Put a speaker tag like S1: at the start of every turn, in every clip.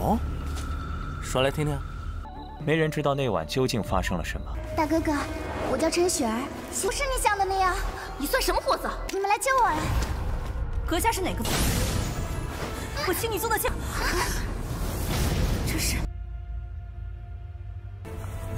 S1: 哦，说来听听。
S2: 没人知道那晚究竟发生了什么。
S3: 大哥哥，我叫陈雪儿，不是你想的那样。
S4: 你算什么货色？
S3: 你们来救我呀！
S4: 阁下是哪个？我请你坐到下。真是。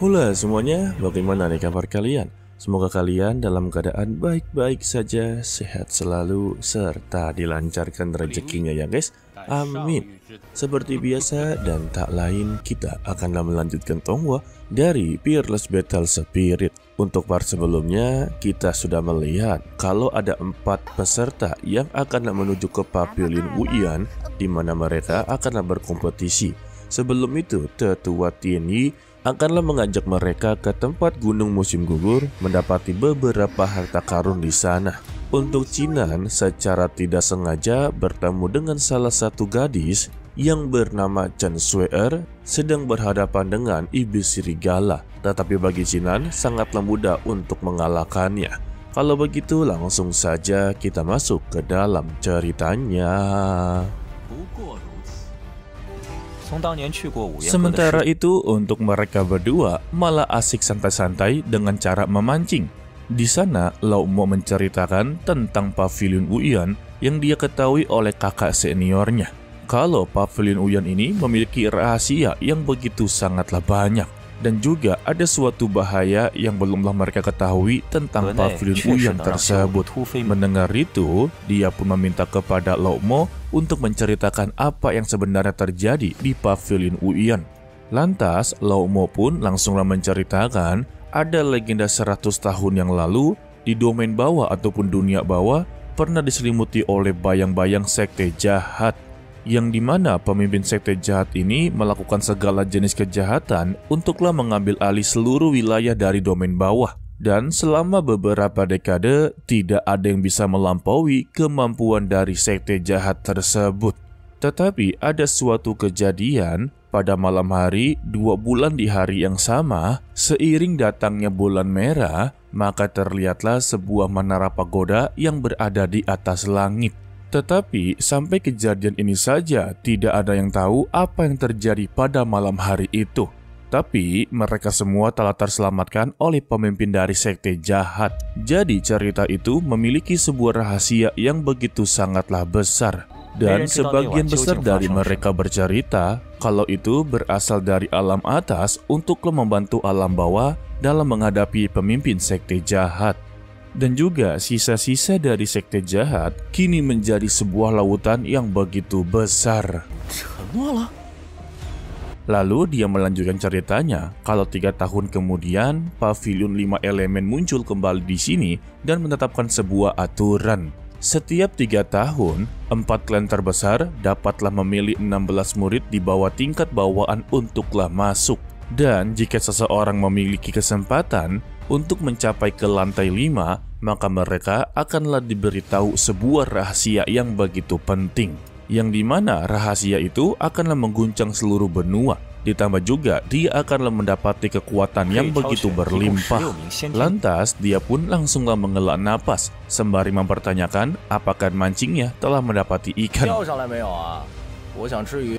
S5: Halo semuanya, bagaimana nih kabar kalian? Semoga kalian dalam keadaan baik-baik saja, sehat selalu, serta dilancarkan rezekinya ya guys. Amin. Seperti biasa dan tak lain, kita akanlah melanjutkan Tonghua dari Fearless Battle Spirit. Untuk part sebelumnya, kita sudah melihat kalau ada 4 peserta yang akan menuju ke Pavilion Wuyan, di mana mereka akan berkompetisi. Sebelum itu, Tetua Tianyi akanlah mengajak mereka ke tempat gunung musim gugur, mendapati beberapa harta karun di sana. Untuk Jinan secara tidak sengaja bertemu dengan salah satu gadis yang bernama Chen Shu'er sedang berhadapan dengan iblis serigala. Tetapi bagi Jinan sangatlah mudah untuk mengalahkannya. Kalau begitu langsung saja kita masuk ke dalam ceritanya. Sementara itu untuk mereka berdua malah asik santai-santai dengan cara memancing. Di sana Lao Mo menceritakan tentang Pavilion Wuyan yang dia ketahui oleh kakak seniornya. Kalau Pavilion Wuyan ini memiliki rahasia yang begitu sangatlah banyak. Dan juga ada suatu bahaya yang belumlah mereka ketahui tentang Pavilion Wuyan tersebut. Mendengar itu, dia pun meminta kepada Lao Mo untuk menceritakan apa yang sebenarnya terjadi di Pavilion Wuyan. Lantas, Lao Mo pun langsunglah menceritakan ada legenda 100 tahun yang lalu di domain bawah ataupun dunia bawah pernah diselimuti oleh bayang-bayang sekte jahat. Yang dimana pemimpin sekte jahat ini melakukan segala jenis kejahatan untuklah mengambil alih seluruh wilayah dari domain bawah. Dan selama beberapa dekade tidak ada yang bisa melampaui kemampuan dari sekte jahat tersebut. Tetapi ada suatu kejadian pada malam hari 2 bulan di hari yang sama, seiring datangnya bulan merah, maka terlihatlah sebuah menara pagoda yang berada di atas langit. Tetapi sampai kejadian ini saja tidak ada yang tahu apa yang terjadi pada malam hari itu. Tapi mereka semua telah terselamatkan oleh pemimpin dari sekte jahat. Jadi cerita itu memiliki sebuah rahasia yang begitu sangatlah besar. Dan sebagian besar dari mereka bercerita kalau itu berasal dari alam atas untuklah membantu alam bawah dalam menghadapi pemimpin sekte jahat. Dan juga sisa-sisa dari sekte jahat kini menjadi sebuah lautan yang begitu besar. Lalu dia melanjutkan ceritanya kalau 3 tahun kemudian Pavilion 5 Elemen muncul kembali di sini dan menetapkan sebuah aturan. Setiap 3 tahun, 4 klan terbesar dapatlah memilih 16 murid di bawah tingkat bawaan untuklah masuk. Dan jika seseorang memiliki kesempatan untuk mencapai ke lantai 5, maka mereka akanlah diberitahu sebuah rahasia yang begitu penting. Yang dimana rahasia itu akanlah mengguncang seluruh benua. Ditambah juga dia akanlah mendapati kekuatan yang begitu berlimpah. Lantas dia pun langsunglah menghela napas sembari mempertanyakan apakah mancingnya telah mendapati ikan.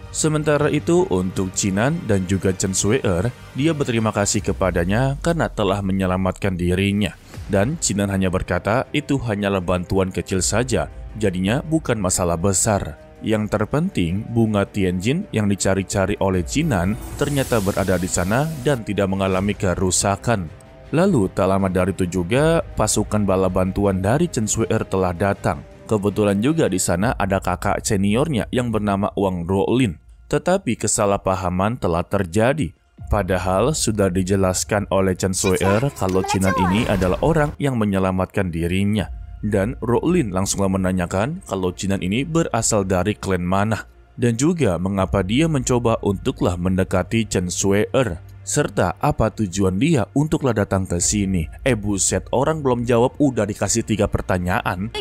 S5: Sementara itu untuk Jinan dan juga Chen Shu'er, dia berterima kasih kepadanya karena telah menyelamatkan dirinya. Dan Jinan hanya berkata itu hanyalah bantuan kecil saja, jadinya bukan masalah besar. Yang terpenting, bunga Tianjin yang dicari-cari oleh Jinan ternyata berada di sana dan tidak mengalami kerusakan. Lalu tak lama dari itu juga pasukan bala bantuan dari Chen Shu'er telah datang. Kebetulan juga di sana ada kakak seniornya yang bernama Wang Ruolin. Tetapi kesalahpahaman telah terjadi. Padahal sudah dijelaskan oleh Chen Shu'er kalau Jinan ini adalah orang yang menyelamatkan dirinya. Dan Ruolin langsunglah menanyakan kalau Jinan ini berasal dari klan mana. Dan juga mengapa dia mencoba untuklah mendekati Chen Shu'er. Serta apa tujuan dia untuklah datang ke sini. Buset, orang belum jawab udah dikasih 3 pertanyaan.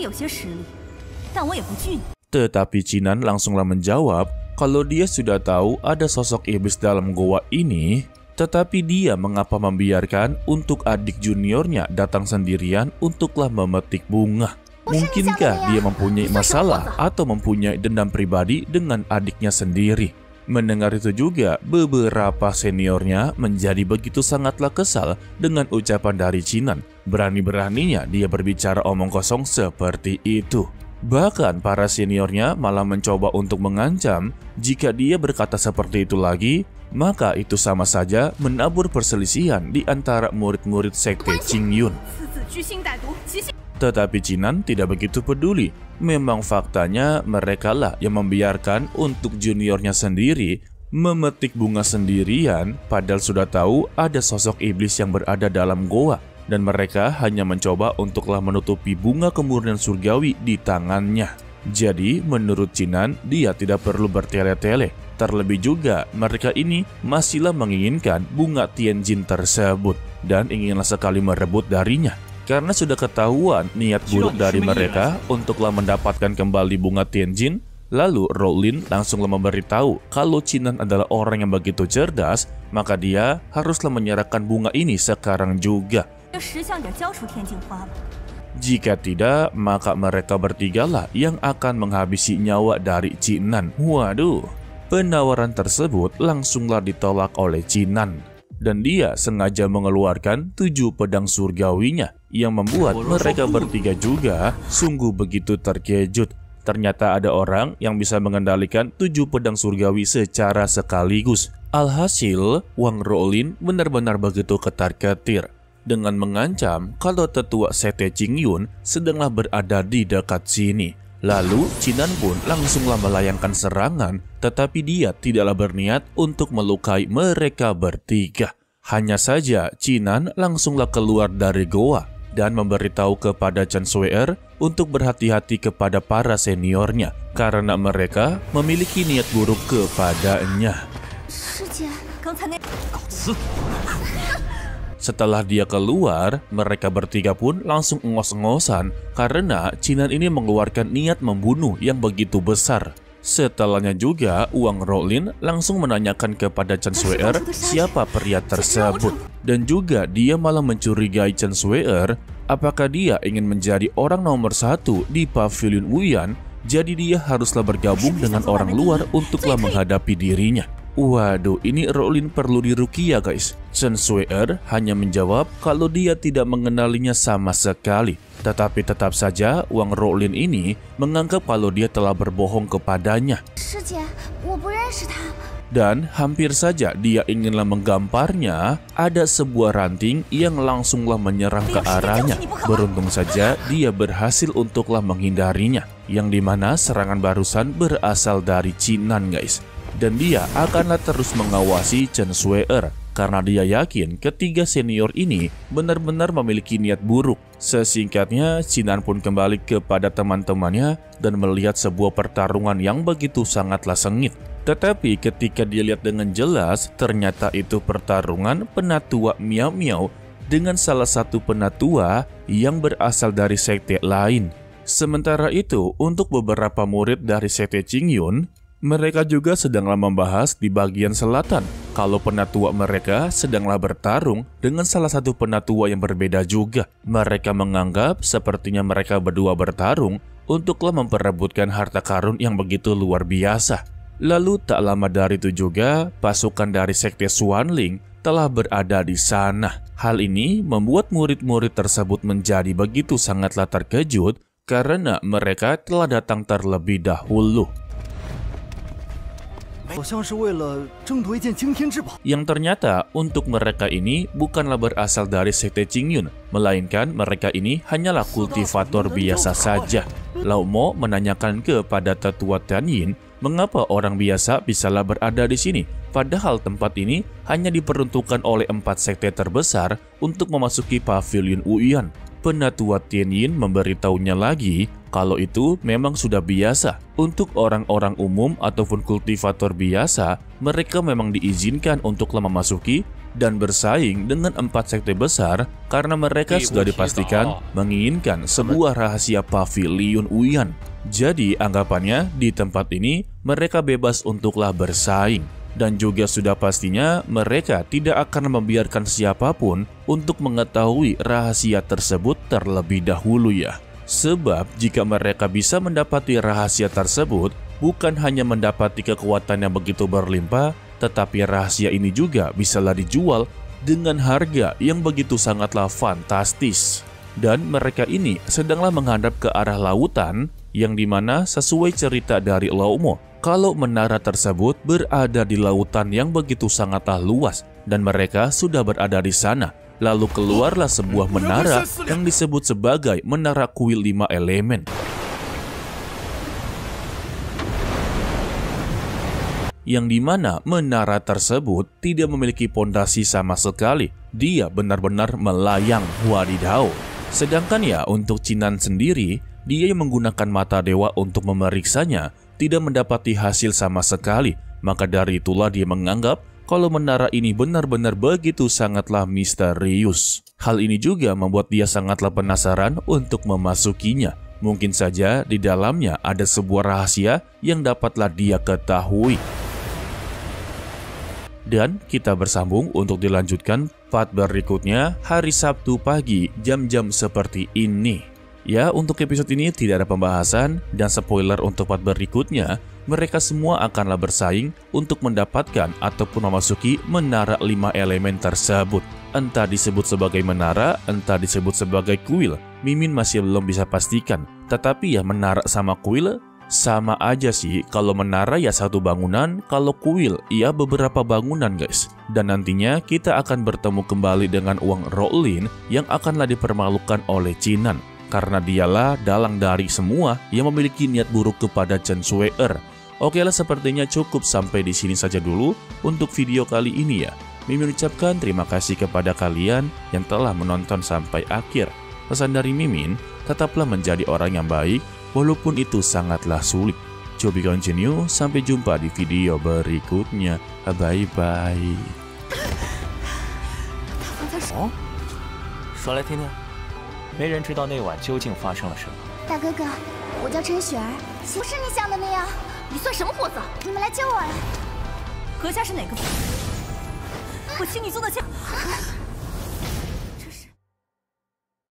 S5: Tetapi Jinan langsunglah menjawab kalau dia sudah tahu ada sosok iblis dalam goa ini. Tetapi dia mengapa membiarkan untuk adik juniornya datang sendirian untuklah memetik bunga. Mungkinkah dia mempunyai masalah atau mempunyai dendam pribadi dengan adiknya sendiri? Mendengar itu juga, beberapa seniornya menjadi begitu sangatlah kesal dengan ucapan dari Chinan. Berani-beraninya dia berbicara omong kosong seperti itu. Bahkan para seniornya malah mencoba untuk mengancam jika dia berkata seperti itu lagi, maka itu sama saja menabur perselisihan di antara murid-murid sekte Qingyun. Tetapi Chinan tidak begitu peduli. Memang faktanya merekalah yang membiarkan untuk juniornya sendiri memetik bunga sendirian, padahal sudah tahu ada sosok iblis yang berada dalam goa, dan mereka hanya mencoba untuklah menutupi bunga kemurnian surgawi di tangannya. Jadi menurut Chinan, dia tidak perlu bertele-tele. Terlebih juga mereka ini masihlah menginginkan bunga Tianjin tersebut dan inginlah sekali merebut darinya. Karena sudah ketahuan niat buruk dari mereka untuklah mendapatkan kembali bunga Tianjin, lalu Rowlin langsunglah memberitahu kalau Chinan adalah orang yang begitu cerdas, maka dia haruslah menyerahkan bunga ini sekarang juga. Jika tidak, maka mereka bertigalah yang akan menghabisi nyawa dari Chinan. Waduh, penawaran tersebut langsunglah ditolak oleh Chinan. Dan dia sengaja mengeluarkan 7 pedang surgawinya yang membuat mereka bertiga juga sungguh begitu terkejut. Ternyata ada orang yang bisa mengendalikan 7 pedang surgawi secara sekaligus. Alhasil, Wang Rowlin benar-benar begitu ketar-ketir dengan mengancam kalau tetua sekte Qingyun sedanglah berada di dekat sini. Lalu Chinan pun langsunglah melayangkan serangan, tetapi dia tidaklah berniat untuk melukai mereka bertiga. Hanya saja Chinan langsunglah keluar dari goa dan memberitahu kepada Chen Sui'er untuk berhati-hati kepada para seniornya karena mereka memiliki niat buruk kepadanya. Setelah dia keluar, mereka bertiga pun langsung engos-engosan karena Chinan ini mengeluarkan niat membunuh yang begitu besar. Setelahnya juga, Wang Rowlin langsung menanyakan kepada Chen Sui'er siapa pria tersebut. Dan juga dia malah mencurigai Chen Sui'er apakah dia ingin menjadi orang nomor 1 di Pavilion Wuyan, jadi dia haruslah bergabung dengan orang luar untuklah menghadapi dirinya. Waduh, ini Rowlin perlu diruqyah guys. Chen Sui'er hanya menjawab kalau dia tidak mengenalinya sama sekali. Tetapi tetap saja Wang Rowlin ini menganggap kalau dia telah berbohong kepadanya. Dan hampir saja dia inginlah menggamparnya, ada sebuah ranting yang langsunglah menyerang ke arahnya. Beruntung saja dia berhasil untuklah menghindarinya, yang dimana serangan barusan berasal dari Chinan guys. Dan dia akanlah terus mengawasi Chen Sui'er karena dia yakin ketiga senior ini benar-benar memiliki niat buruk. Sesingkatnya, Chinan pun kembali kepada teman-temannya dan melihat sebuah pertarungan yang begitu sangatlah sengit. Tetapi ketika dia lihat dengan jelas, ternyata itu pertarungan penatua Miao Miao dengan salah satu penatua yang berasal dari sekte lain. Sementara itu, untuk beberapa murid dari sekte Qingyun, mereka juga sedanglah membahas di bagian selatan kalau penatua mereka sedanglah bertarung dengan salah satu penatua yang berbeda juga. Mereka menganggap sepertinya mereka berdua bertarung untuklah memperebutkan harta karun yang begitu luar biasa. Lalu tak lama dari itu juga pasukan dari sekte Xuanling telah berada di sana. Hal ini membuat murid-murid tersebut menjadi begitu sangatlah terkejut karena mereka telah datang terlebih dahulu. Yang ternyata untuk mereka ini bukanlah berasal dari sekte Qingyun, melainkan mereka ini hanyalah kultivator biasa saja. Lao Mo menanyakan kepada tetua Tianyin mengapa orang biasa bisalah berada di sini, padahal tempat ini hanya diperuntukkan oleh 4 sekte terbesar untuk memasuki Pavilion Wuyan. Penatua Tianyin memberitahunya lagi kalau itu memang sudah biasa. Untuk orang-orang umum ataupun kultivator biasa, mereka memang diizinkan untuklah memasuki dan bersaing dengan 4 sekte besar karena mereka sudah dipastikan menginginkan sebuah rahasia Pavilion Wuyan. Jadi anggapannya di tempat ini mereka bebas untuklah bersaing. Dan juga sudah pastinya mereka tidak akan membiarkan siapapun untuk mengetahui rahasia tersebut terlebih dahulu ya. Sebab jika mereka bisa mendapati rahasia tersebut, bukan hanya mendapati kekuatan yang begitu berlimpah, tetapi rahasia ini juga bisalah dijual dengan harga yang begitu sangatlah fantastis. Dan mereka ini sedanglah menghadap ke arah lautan, yang dimana sesuai cerita dari Lao Mo, kalau menara tersebut berada di lautan yang begitu sangatlah luas, dan mereka sudah berada di sana. Lalu keluarlah sebuah menara yang disebut sebagai Menara Kuil 5 Elemen. Yang dimana menara tersebut tidak memiliki pondasi sama sekali. Dia benar-benar melayang, wadidaw. Sedangkan ya untuk Chinan sendiri, dia yang menggunakan mata dewa untuk memeriksanya tidak mendapati hasil sama sekali. Maka dari itulah dia menganggap kalau menara ini benar-benar begitu sangatlah misterius. Hal ini juga membuat dia sangatlah penasaran untuk memasukinya. Mungkin saja di dalamnya ada sebuah rahasia yang dapatlah dia ketahui. Dan kita bersambung untuk dilanjutkan part berikutnya hari Sabtu pagi jam-jam seperti ini. Ya, untuk episode ini tidak ada pembahasan dan spoiler untuk part berikutnya. Mereka semua akanlah bersaing untuk mendapatkan ataupun memasuki menara 5 elemen tersebut. Entah disebut sebagai menara, entah disebut sebagai kuil. Mimin masih belum bisa pastikan. Tetapi ya menara sama kuil sama aja sih. Kalau menara ya satu bangunan, kalau kuil ya beberapa bangunan guys. Dan nantinya kita akan bertemu kembali dengan Wang Rowlin yang akanlah dipermalukan oleh Chinan. Karena dialah dalang dari semua yang memiliki niat buruk kepada Chen Shuai-er. Oke lah, sepertinya cukup sampai di sini saja dulu untuk video kali ini ya. Mimin ucapkan terima kasih kepada kalian yang telah menonton sampai akhir. Pesan dari Mimin, tetaplah menjadi orang yang baik walaupun itu sangatlah sulit. To be continue, sampai jumpa di video berikutnya. Bye-bye.
S1: 哦，说来听听。
S2: 没人知道那晚究竟发生了什么。
S3: 大哥哥，我叫陈雪儿，不是你想的那样。
S4: 你算什么货色？
S3: 你们来救我呀！
S4: 阁下是哪个？我请你坐的驾。